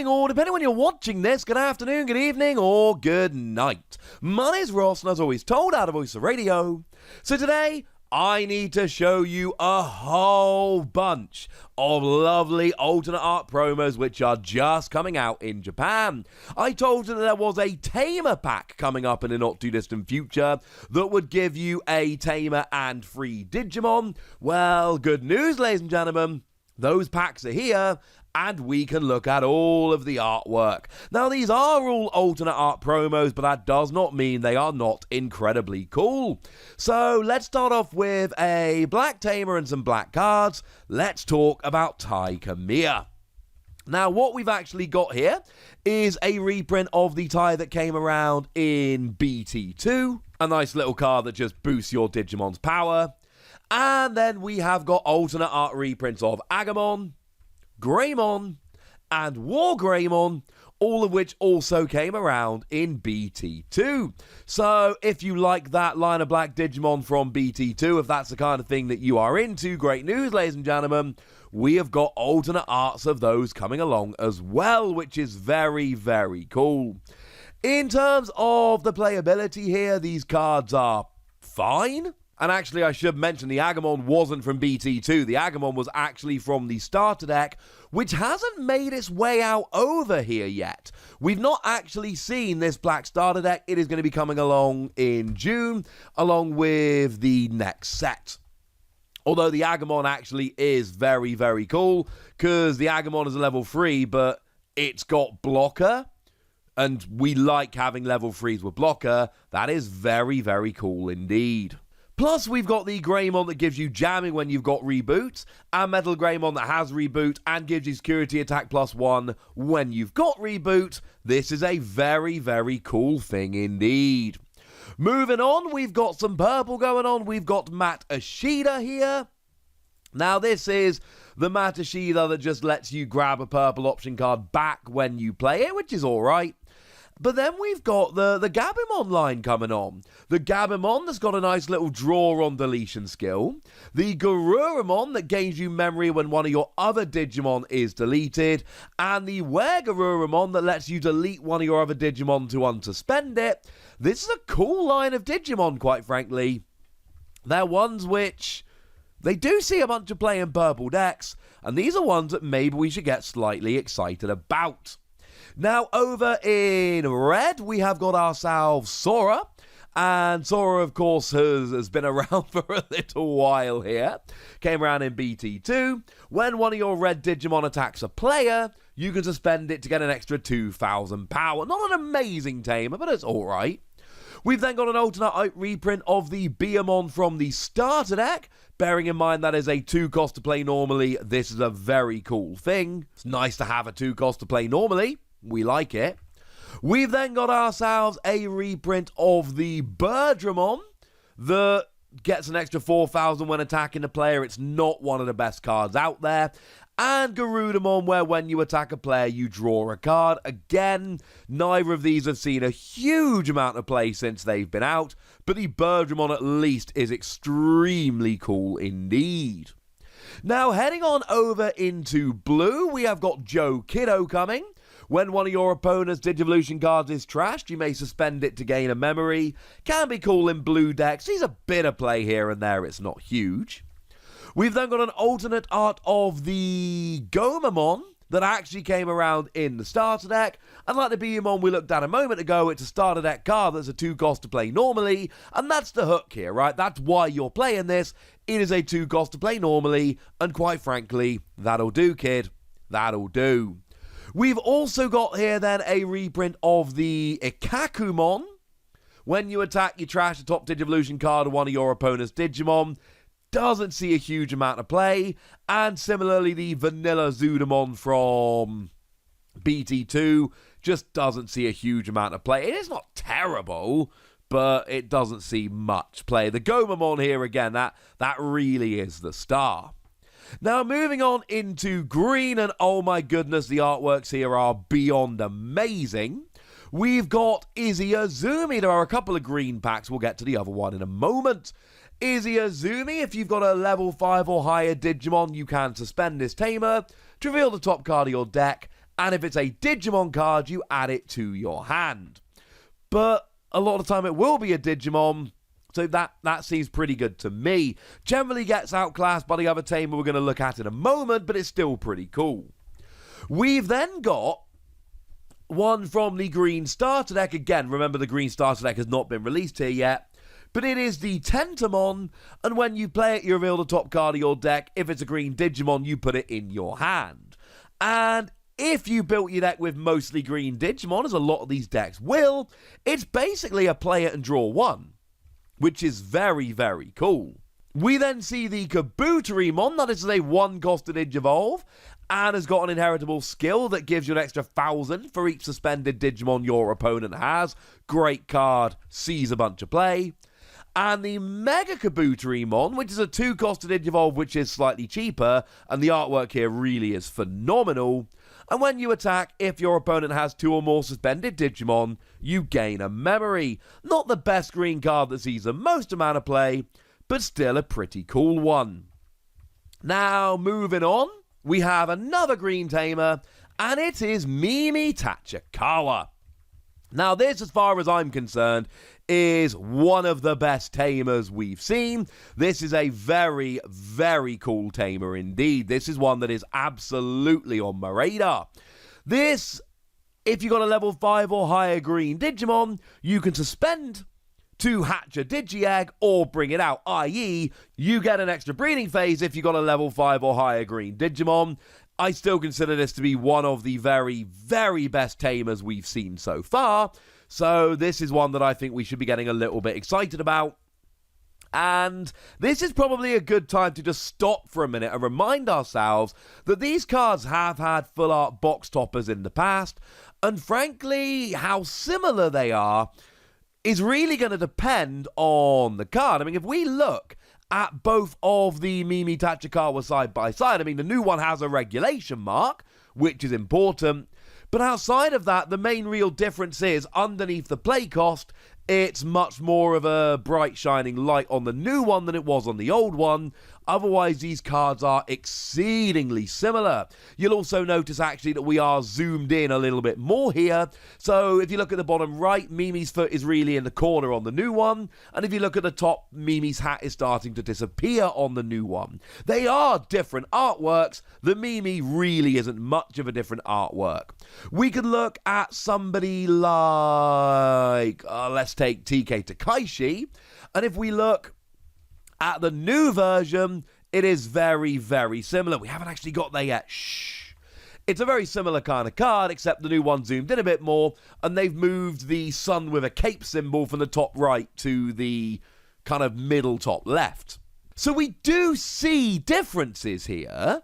morning, or depending when you're watching this, good afternoon, good evening, or good night. My name's Ross, and as always told, out of Voice of Radio. So today, I need to show you a whole bunch of lovely alternate art promos which are just coming out in Japan. I told you that there was a Tamer pack coming up in the not too distant future that would give you a Tamer and free Digimon. Well, good news, ladies and gentlemen. Those packs are here, and we can look at all of the artwork. Now, these are all alternate art promos, but that does not mean they are not incredibly cool. So, let's start off with a black Tamer and some black cards. Let's talk about Tamer. Now, what we've actually got here is a reprint of the tie that came around in BT2. A nice little card that just boosts your Digimon's power. And then we have got alternate art reprints of Agumon, Greymon, and War Greymon, all of which also came around in BT2. So if you like that line of black Digimon from BT2, if that's the kind of thing that you are into, great news, ladies and gentlemen. We have got alternate arts of those coming along as well, which is very, very cool. In terms of the playability here, these cards are fine. And actually, I should mention the Agumon wasn't from BT2. The Agumon was actually from the starter deck, which hasn't made its way out over here yet. We've not actually seen this black starter deck. It is going to be coming along in June, along with the next set. Although the Agumon actually is very, very cool, because the Agumon is a level 3, but it's got blocker. And we like having level 3s with blocker. That is very, very cool indeed. Plus, we've got the Greymon that gives you jamming when you've got reboot, and Metal Greymon that has reboot and gives you security attack +1 when you've got reboot. This is a very, very cool thing indeed. Moving on, we've got some purple going on. We've got Matt Ashida here. Now, this is the Matt Ashida that just lets you grab a purple option card back when you play it, which is alright. But then we've got the Gabumon line coming on. The Gabumon that's got a nice little draw on deletion skill. The Garurumon that gains you memory when one of your other Digimon is deleted. And the Were-Garurumon that lets you delete one of your other Digimon to unsuspend it. This is a cool line of Digimon, quite frankly. They're ones which they do see a bunch of play in purple decks. And these are ones that maybe we should get slightly excited about. Now, over in red, we have got ourselves Sora. And Sora, of course, has been around for a little while here. Came around in BT2. When one of your red Digimon attacks a player, you can suspend it to get an extra 2,000 power. Not an amazing tamer, but it's alright. We've then got an alternate reprint of the Beamon from the starter deck. Bearing in mind that is a 2-cost to play normally, this is a very cool thing. It's nice to have a 2-cost to play normally. We like it. We've then got ourselves a reprint of the Birdramon that gets an extra 4,000 when attacking the player. It's not one of the best cards out there. And Garudamon, where when you attack a player, you draw a card. Again, neither of these have seen a huge amount of play since they've been out, but the Birdramon at least is extremely cool indeed. Now, heading on over into blue, we have got Joe Kiddo coming. When one of your opponent's Digivolution cards is trashed, you may suspend it to gain a memory. Can be cool in blue decks. Sees a bit of play here and there. It's not huge. We've then got an alternate art of the Gomamon that actually came around in the starter deck. And like the Beamon we looked at a moment ago, it's a starter deck card that's a 2-cost to play normally. And that's the hook here, right? That's why you're playing this. It is a 2-cost to play normally. And quite frankly, that'll do, kid. That'll do. We've also got here then a reprint of the Ikakumon. When you attack, you trash the top Digivolution card of one of your opponent's Digimon. Doesn't see a huge amount of play. And similarly, the Vanilla Zudamon from BT2 just doesn't see a huge amount of play. It is not terrible, but it doesn't see much play. The Gomamon here, again, that really is the star. Now, moving on into green, and oh my goodness, the artworks here are beyond amazing. We've got Izzy Azumi. There are a couple of green packs. We'll get to the other one in a moment. Izzy Azumi, if you've got a level 5 or higher Digimon, you can suspend this Tamer to reveal the top card of your deck And if it's a Digimon card, you add it to your hand. But a lot of the time it will be a Digimon, so that seems pretty good to me. Generally gets outclassed by the other tamer we're going to look at in a moment, but it's still pretty cool. We've then got one from the green starter deck. Again, remember the green starter deck has not been released here yet. But it is the Tentamon, and when you play it, you reveal the top card of your deck. If it's a green Digimon, you put it in your hand. And if you built your deck with mostly green Digimon, as a lot of these decks will, it's basically a play it and draw one, which is very, very cool. We then see the Kabuterimon, that is a one-costed Digivolve, and has got an inheritable skill that gives you an extra 1,000 for each suspended Digimon your opponent has. Great card, sees a bunch of play. And the Mega Kabuterimon, which is a two-costed Digivolve, which is slightly cheaper, and the artwork here really is phenomenal. And when you attack, if your opponent has 2 or more suspended Digimon, you gain a memory. Not the best green card that sees the most amount of play, but still a pretty cool one. Now, moving on, we have another green tamer, and it is Mimi Tachikawa. Now, this, as far as I'm concerned, is one of the best tamers we've seen. This is a very, very cool tamer indeed. This is one that is absolutely on my radar. This, if you got a level 5 or higher green Digimon, you can suspend to hatch a Digi-Egg or bring it out, i.e. you get an extra breeding phase if you got a level 5 or higher green Digimon. I still consider this to be one of the very, very best tamers we've seen so far. So this is one that I think we should be getting a little bit excited about. And this is probably a good time to just stop for a minute and remind ourselves that these cards have had full art box toppers in the past. And frankly, how similar they are is really going to depend on the card. I mean, if we look at both of the Mimi Tachikawa side by side, I mean, the new one has a regulation mark, which is important. But outside of that, the main real difference is underneath the play cost, it's much more of a bright shining light on the new one than it was on the old one. Otherwise, these cards are exceedingly similar. You'll also notice actually that we are zoomed in a little bit more here. So if you look at the bottom right, Mimi's foot is really in the corner on the new one. And if you look at the top, Mimi's hat is starting to disappear on the new one. They are different artworks. The Mimi really isn't much of a different artwork. We could look at somebody like, let's take TK Takaishi. And if we look at the new version, it is very, very similar. We haven't actually got there yet. Shh. It's a very similar kind of card, except the new one zoomed in a bit more, and they've moved the sun with a cape symbol from the top right to the kind of middle top left. So we do see differences here,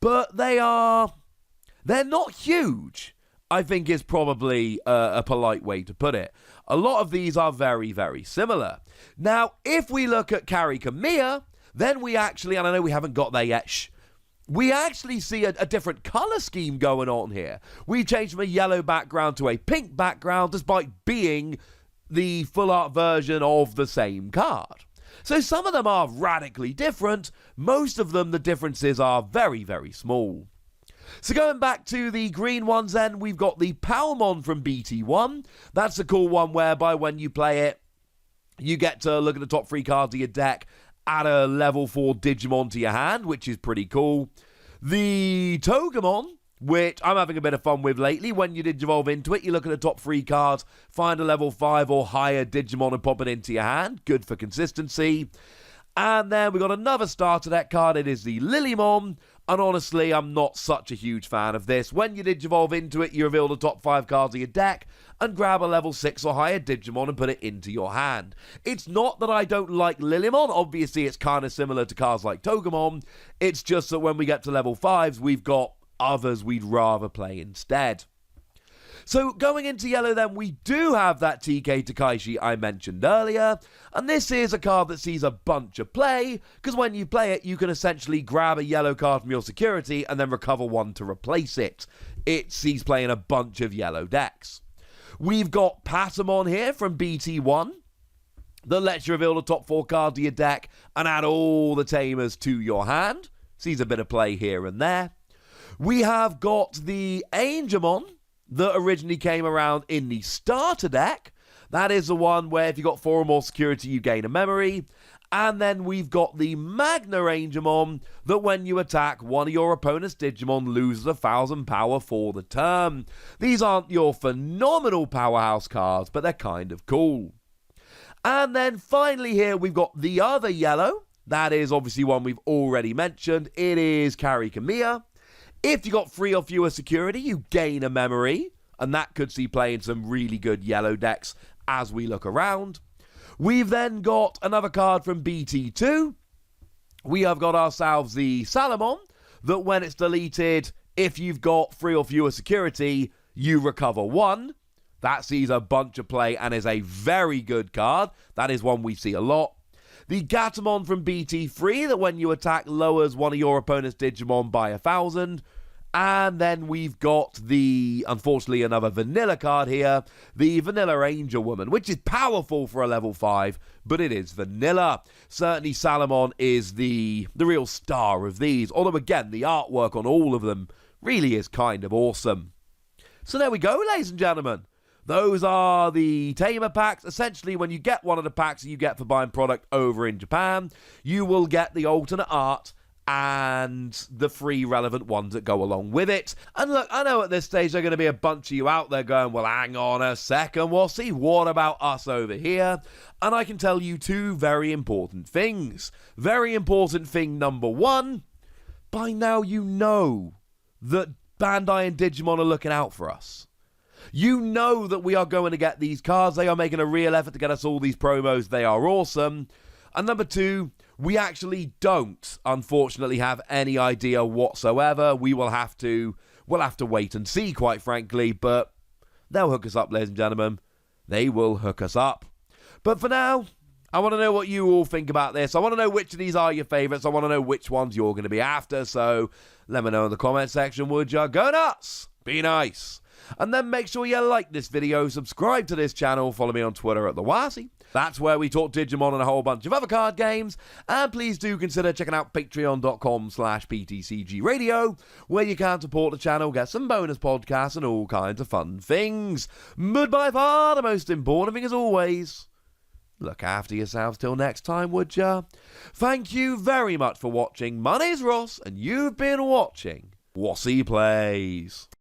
but they're not huge, I think is probably a polite way to put it. A lot of these are very, very similar. Now, if we look at Kari Kamiya, then we actually, and I know we haven't got there yet, we actually see a different colour scheme going on here. We changed from a yellow background to a pink background, despite being the full art version of the same card. So some of them are radically different. Most of them, the differences are very, very small. So going back to the green ones then, we've got the Palmon from BT1. That's a cool one whereby when you play it, you get to look at the top 3 cards of your deck, add a level 4 Digimon to your hand, which is pretty cool. The Togemon, which I'm having a bit of fun with lately. When you Digivolve into it, you look at the top 3 cards, find a level 5 or higher Digimon and pop it into your hand. Good for consistency. And then we got another starter deck card. It is the Lilymon. And honestly, I'm not such a huge fan of this. When you Digivolve into it, you reveal the top 5 cards of your deck and grab a level 6 or higher Digimon and put it into your hand. It's not that I don't like Lilymon. Obviously, it's kind of similar to cards like Togemon. It's just that when we get to level 5s, we've got others we'd rather play instead. So going into yellow then, we do have that TK Takaishi I mentioned earlier, and this is a card that sees a bunch of play, because when you play it, you can essentially grab a yellow card from your security and then recover one to replace it. It sees play in a bunch of yellow decks. We've got Patamon here from BT1, that lets you reveal the top 4 cards of your deck and add all the tamers to your hand. Sees a bit of play here and there. We have got the Angemon that originally came around in the starter deck. That is the one where if you got 4 or more security, you gain a memory. And then we've got the Magna Angemon that when you attack, one of your opponent's Digimon loses 1,000 power for the turn. These aren't your phenomenal powerhouse cards, but they're kind of cool. And then finally here, we've got the other yellow. That is obviously one we've already mentioned. It is Karikamiya. If you got 3 or fewer security, you gain a memory. And that could see play in some really good yellow decks as we look around. We've then got another card from BT2. We have got ourselves the Salamon, that when it's deleted, if you've got 3 or fewer security, you recover 1. That sees a bunch of play and is a very good card. That is one we see a lot. The Gatomon from BT3, that when you attack, lowers one of your opponent's Digimon by 1,000. And then we've got the, unfortunately, another vanilla card here, the Vanilla Angel Woman, which is powerful for a level 5, but it is vanilla. Certainly Salamon is the real star of these, although again, the artwork on all of them really is kind of awesome. So there we go, ladies and gentlemen. Those are the Tamer packs. Essentially, when you get one of the packs that you get for buying product over in Japan, you will get the alternate art and the 3 relevant ones that go along with it. And look, I know at this stage there are going to be a bunch of you out there going, well, hang on a second, we'll see, what about us over here? And I can tell you 2 very important things. Very important thing number 1, by now you know that Bandai and Digimon are looking out for us. You know that we are going to get these cards. They are making a real effort to get us all these promos. They are awesome. And number 2, we actually don't, unfortunately, have any idea whatsoever. We'll have to wait and see, quite frankly, but they'll hook us up, ladies and gentlemen. They will hook us up. But for now, I want to know what you all think about this. I want to know which of these are your favourites. I want to know which ones you're going to be after, so let me know in the comment section, would ya? Go nuts! Be nice! And then make sure you like this video, subscribe to this channel, follow me on Twitter at TheWasi. That's where we talk Digimon and a whole bunch of other card games. And please do consider checking out patreon.com/PTCG where you can support the channel, get some bonus podcasts and all kinds of fun things. But by far the most important thing as always, look after yourselves till next time, would ya? Thank you very much for watching. My name's Ross, and you've been watching Wasi Plays.